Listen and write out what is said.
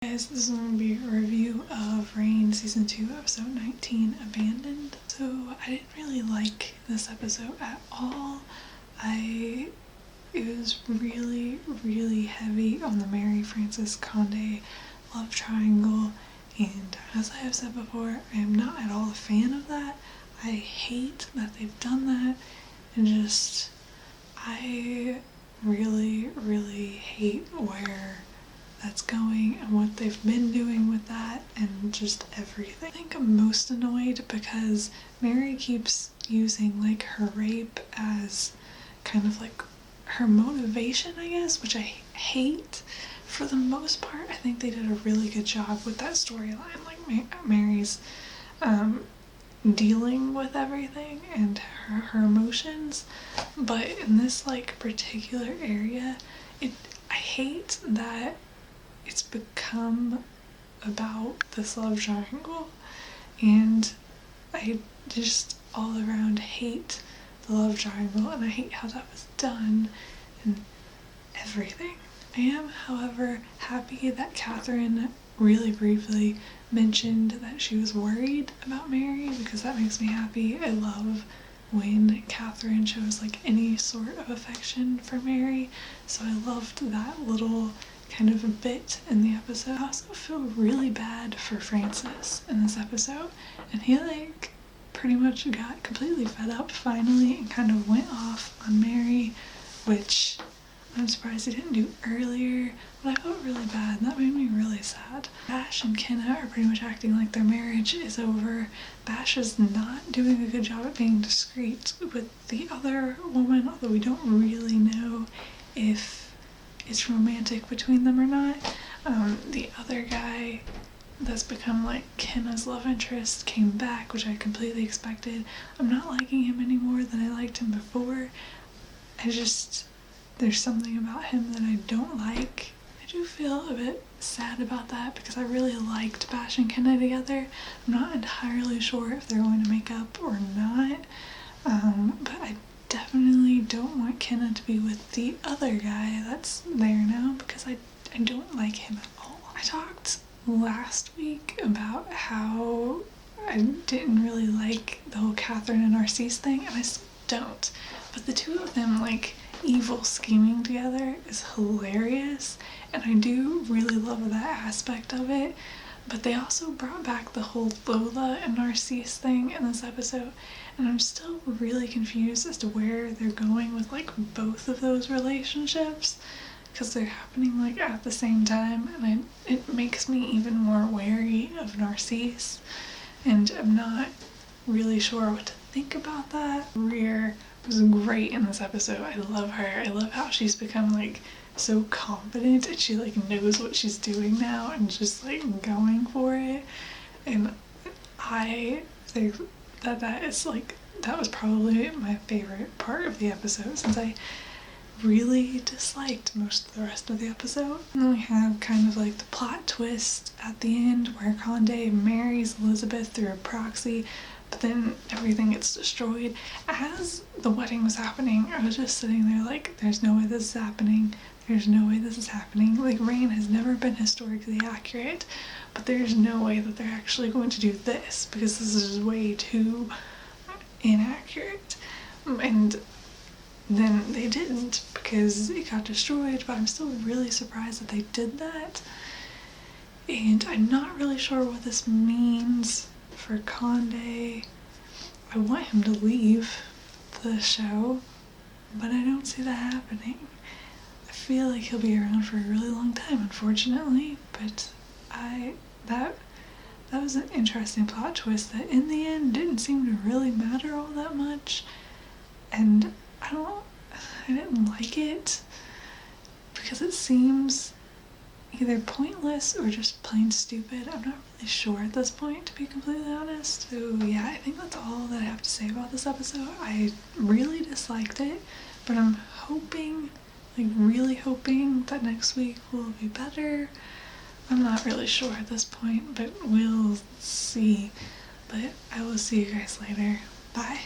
Guys, this is going to be a review of Reign Season 2, Episode 19, Abandoned. So, I didn't really like this episode at all. It was really heavy on the Mary Frances Conde love triangle, and as I have said before, I am not at all a fan of that. I hate that they've done that, and I really hate where that's going and what they've been doing with that and just everything. I think I'm most annoyed because Mary keeps using like her rape as kind of like her motivation, I guess, which I hate. For the most part, I think they did a really good job with that storyline, like Mary's dealing with everything and her emotions, but in this like particular area, I hate that it's become about this love triangle, and I just all around hate the love triangle, and I hate how that was done and everything. I am, however, happy that Catherine really briefly mentioned that she was worried about Mary, because that makes me happy. I love when Catherine shows like any sort of affection for Mary, so I loved that little kind of a bit in the episode. I also feel really bad for Francis in this episode, and he like pretty much got completely fed up finally and kind of went off on Mary, which I'm surprised he didn't do earlier, but I felt really bad and that made me really sad. Bash and Kenna are pretty much acting like their marriage is over. Bash is not doing a good job at being discreet with the other woman, although we don't really know if it's romantic between them or not. The other guy that's become like Kenna's love interest came back, which I completely expected. I'm not liking him any more than I liked him before. There's something about him that I don't like. I do feel a bit sad about that because I really liked Bash and Kenna together. I'm not entirely sure if they're going to make up or not, but I definitely don't want Kenna to be with the other guy that's there now, because I don't like him at all. I talked last week about how I didn't really like the whole Catherine and Narcisse thing, and I still don't. But the two of them like evil scheming together is hilarious, and I do really love that aspect of it. But they also brought back the whole Lola and Narcisse thing in this episode, and I'm still really confused as to where they're going with like both of those relationships, because they're happening like at the same time, and it makes me even more wary of Narcisse, and I'm not really sure what to think about that. Rear was great in this episode. I love her. I love how she's become like so confident, and she like knows what she's doing now and just like going for it, and I think that is like, that was probably my favorite part of the episode, since I really disliked most of the rest of the episode. And then we have kind of like the plot twist at the end where Conde marries Elizabeth through a proxy, but then everything gets destroyed. As the wedding was happening, I was just sitting there like, there's no way this is happening. There's no way this is happening. Like, Reign has never been historically accurate, but there's no way that they're actually going to do this, because this is way too inaccurate. And then they didn't, because it got destroyed, but I'm still really surprised that they did that. And I'm not really sure what this means for Conde. I want him to leave the show, but I don't see that happening. I feel like he'll be around for a really long time, unfortunately, but that was an interesting plot twist that in the end didn't seem to really matter all that much, and I didn't like it because it seems either pointless or just plain stupid. I'm not really sure at this point, to be completely honest. So yeah, I think that's all that I have to say about this episode. I really disliked it, but I'm hoping, like really hoping, that next week will be better. I'm not really sure at this point, but we'll see. But I will see you guys later. Bye.